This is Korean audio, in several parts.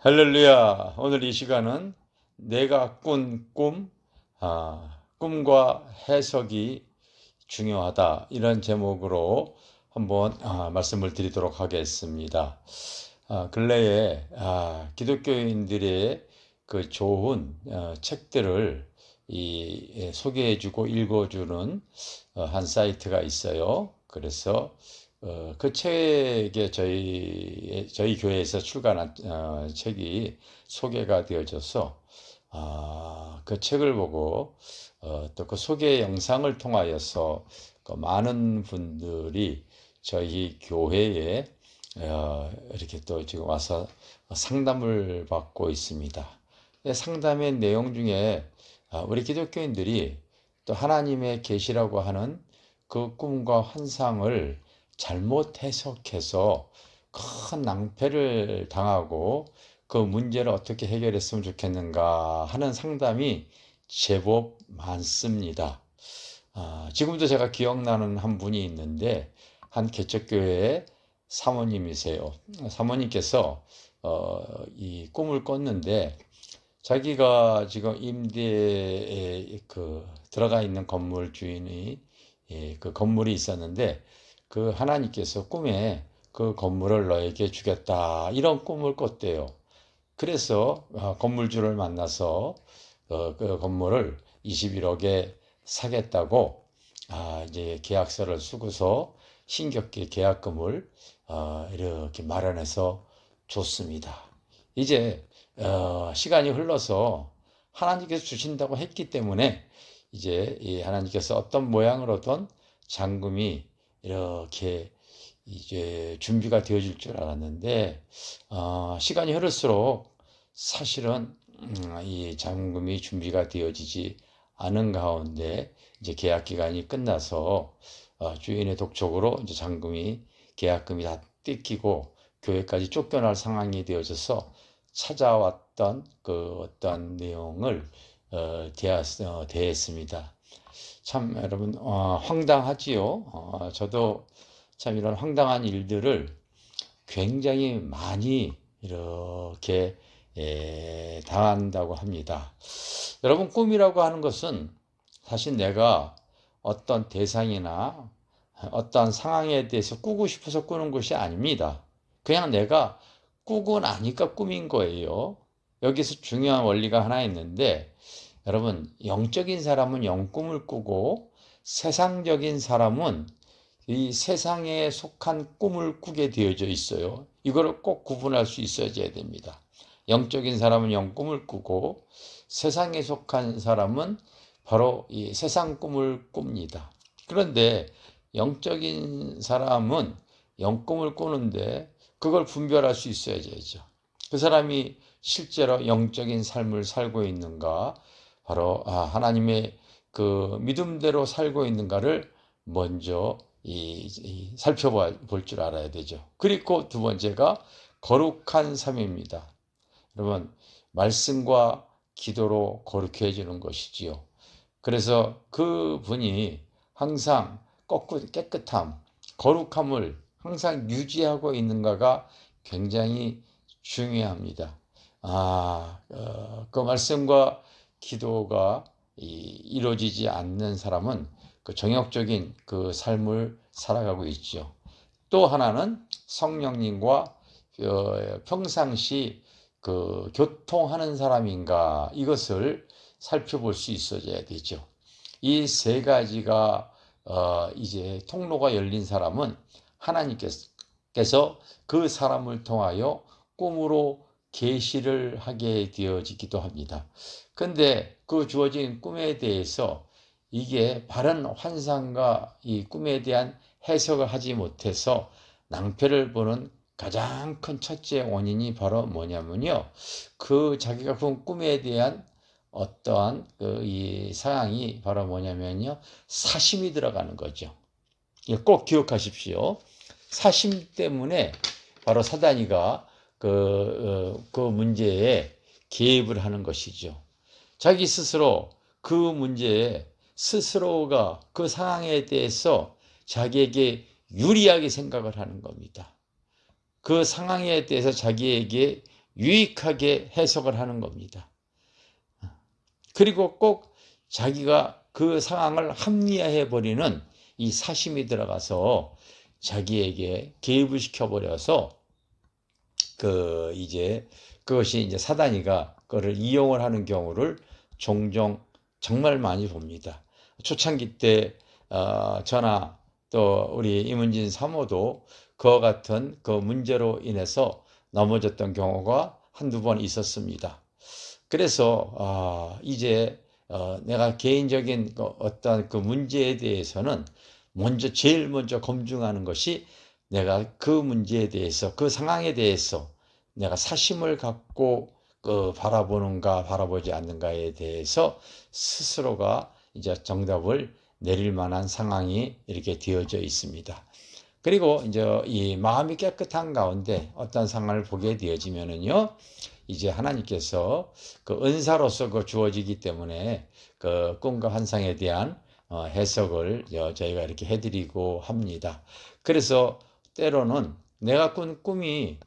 할렐루야. 오늘 이 시간은 내가 꾼 꿈, 꿈과 해석이 중요하다. 이런 제목으로 한번 말씀을 드리도록 하겠습니다. 근래에 기독교인들의 그 좋은 책들을 소개해주고 읽어주는 한 사이트가 있어요. 그래서 그 책에 저희 교회에서 출간한 책이 소개가 되어져서 그 책을 보고 또 그 소개 영상을 통하여서 그 많은 분들이 저희 교회에 이렇게 또 지금 와서 상담을 받고 있습니다. 상담의 내용 중에 우리 기독교인들이 또 하나님의 계시라고 하는 그 꿈과 환상을 잘못 해석해서 큰 낭패를 당하고 그 문제를 어떻게 해결했으면 좋겠는가 하는 상담이 제법 많습니다. 지금도 제가 기억나는 한 분이 있는데 한 개척교회의 사모님이세요. 사모님께서 이 꿈을 꿨는데 자기가 지금 임대에 들어가 있는 건물 주인이 그 건물이 있었는데 그 하나님께서 꿈에 그 건물을 너에게 주겠다 이런 꿈을 꿨대요. 그래서 건물주를 만나서 그 건물을 21억에 사겠다고 이제 계약서를 쓰고서 신격계 계약금을 이렇게 마련해서 줬습니다. 이제 시간이 흘러서 하나님께서 주신다고 했기 때문에 이제 이 하나님께서 어떤 모양으로든 잔금이 이렇게 이제 준비가 되어질 줄 알았는데 시간이 흐를수록 사실은 이 잔금이 준비가 되어지지 않은 가운데 이제 계약 기간이 끝나서 주인의 독촉으로 이제 잔금이 계약금이 다 뜯기고 교회까지 쫓겨날 상황이 되어져서 찾아왔던 그 어떤 내용을 대했습니다. 참 여러분 황당하지요. 저도 참 이런 황당한 일들을 굉장히 많이 이렇게 당한다고 합니다. 여러분 꿈이라고 하는 것은 사실 내가 어떤 대상이나 어떤 상황에 대해서 꾸고 싶어서 꾸는 것이 아닙니다. 그냥 내가 꾸고 나니까 꿈인 거예요. 여기서 중요한 원리가 하나 있는데 여러분 영적인 사람은 영꿈을 꾸고 세상적인 사람은 이 세상에 속한 꿈을 꾸게 되어져 있어요. 이거를 꼭 구분할 수 있어야 됩니다. 영적인 사람은 영꿈을 꾸고 세상에 속한 사람은 바로 이 세상 꿈을 꿉니다. 그런데 영적인 사람은 영꿈을 꾸는데 그걸 분별할 수 있어야 되죠. 그 사람이 실제로 영적인 삶을 살고 있는가, 바로 하나님의 그 믿음대로 살고 있는가를 먼저 살펴볼 줄 알아야 되죠. 그리고 두 번째가 거룩한 삶입니다. 여러분, 말씀과 기도로 거룩해 해주는 것이지요. 그래서 그 분이 항상 깨끗함, 거룩함을 항상 유지하고 있는가가 굉장히 중요합니다. 그 말씀과 기도가 이루어지지 않는 사람은 그 정욕적인 그 삶을 살아가고 있죠. 또 하나는 성령님과 평상시 그 교통하는 사람인가 이것을 살펴볼 수 있어야 되죠. 이 세 가지가 이제 통로가 열린 사람은 하나님께서 그 사람을 통하여 꿈으로 계시를 하게 되어지기도 합니다. 근데 그 주어진 꿈에 대해서 이게 바른 환상과 이 꿈에 대한 해석을 하지 못해서 낭패를 보는 가장 큰 첫째 원인이 바로 뭐냐면요. 그 자기가 본 꿈에 대한 어떠한 이 상황이 바로 뭐냐면요. 사심이 들어가는 거죠. 꼭 기억하십시오. 사심 때문에 바로 사단이가 그 문제에 개입을 하는 것이죠. 자기 스스로 그 문제에 스스로가 그 상황에 대해서 자기에게 유리하게 생각을 하는 겁니다. 그 상황에 대해서 자기에게 유익하게 해석을 하는 겁니다. 그리고 꼭 자기가 그 상황을 합리화해 버리는 이 사심이 들어가서 자기에게 개입을 시켜버려서 그것이 이제 사단이가 그거를 이용을 하는 경우를 종종 정말 많이 봅니다. 초창기 때 저나 또 우리 임은진 사모도 그와 같은 그 문제로 인해서 넘어졌던 경우가 한두 번 있었습니다. 그래서 이제 내가 개인적인 어떤 그 문제에 대해서는 제일 먼저 검증하는 것이 내가 그 문제에 대해서, 그 상황에 대해서 내가 사심을 갖고 바라보는가 바라보지 않는가에 대해서 스스로가 이제 정답을 내릴 만한 상황이 이렇게 되어져 있습니다. 그리고 이제 이 마음이 깨끗한 가운데 어떤 상황을 보게 되어지면은요, 이제 하나님께서 그 은사로서 그 주어지기 때문에 그 꿈과 환상에 대한 해석을 저희가 이렇게 해드리고 합니다. 그래서 때로는 내가 꾼 꿈이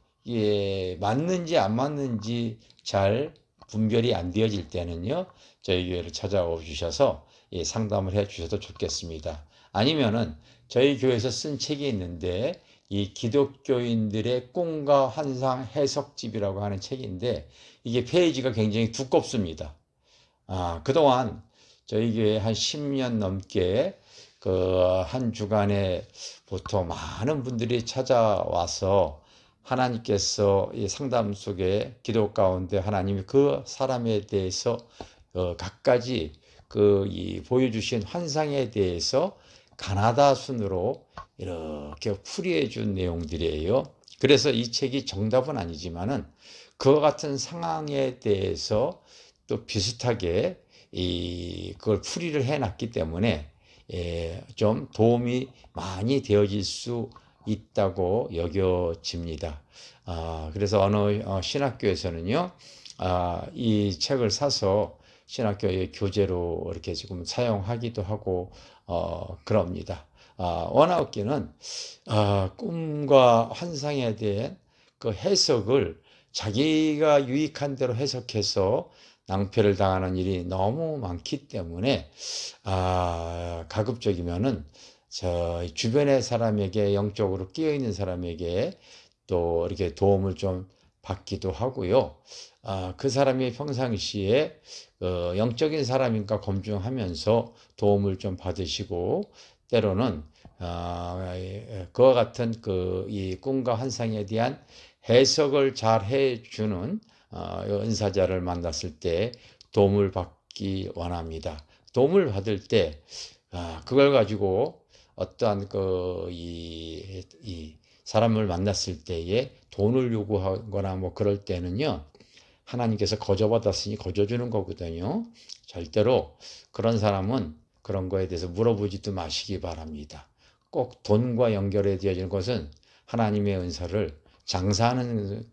맞는지 안 맞는지 잘 분별이 안 되어질 때는요, 저희 교회를 찾아와 주셔서 상담을 해 주셔도 좋겠습니다. 아니면은 저희 교회에서 쓴 책이 있는데, 이 기독교인들의 꿈과 환상 해석집이라고 하는 책인데, 이게 페이지가 굉장히 두껍습니다. 그동안 저희 교회 한 10년 넘게 그 한 주간에 보통 많은 분들이 찾아와서 하나님께서 이 상담 속에 기도 가운데 하나님이 그 사람에 대해서 갖가지 보여주신 환상에 대해서 가나다 순으로 이렇게 풀이해 준 내용들이에요. 그래서 이 책이 정답은 아니지만은 그와 같은 상황에 대해서 또 비슷하게 그걸 풀이를 해 놨기 때문에 좀 도움이 많이 되어질 수 있다고 여겨집니다. 그래서 어느 신학교에서는요, 이 책을 사서 신학교의 교재로 이렇게 지금 사용하기도 하고 그럽니다. 원하옵기는 꿈과 환상에 대한 그 해석을 자기가 유익한 대로 해석해서 낭패를 당하는 일이 너무 많기 때문에 가급적이면은 저 주변의 사람에게, 영적으로 끼어 있는 사람에게 또 이렇게 도움을 좀 받기도 하고요. 그 사람이 평상시에 영적인 사람인가 검증하면서 도움을 좀 받으시고, 때로는 그와 같은 이 꿈과 환상에 대한 해석을 잘 해주는 은사자를 만났을 때 도움을 받기 원합니다. 도움을 받을 때 그걸 가지고 어떠한 이 사람을 만났을 때에 돈을 요구하거나 뭐 그럴 때는요, 하나님께서 거저받았으니 거저주는 거거든요. 절대로 그런 사람은 그런 거에 대해서 물어보지도 마시기 바랍니다. 꼭 돈과 연결해 되어지는 것은 하나님의 은사를 장사하는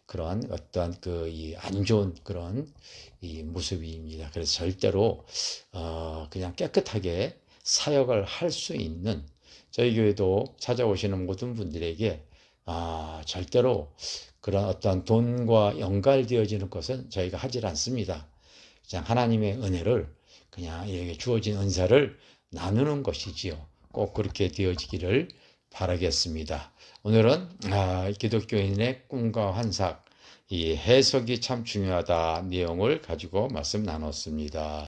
그런 어떠한 이 안 좋은 그런 이 모습입니다. 그래서 절대로 그냥 깨끗하게 사역을 할 수 있는, 저희 교회도 찾아오시는 모든 분들에게 절대로 그런 어떤 돈과 연관되어지는 것은 저희가 하질 않습니다. 그냥 하나님의 은혜를, 그냥 이렇게 주어진 은사를 나누는 것이지요. 꼭 그렇게 되어지기를 바라겠습니다. 오늘은 기독교인의 꿈과 환상, 이 해석이 참 중요하다 내용을 가지고 말씀 나눴습니다.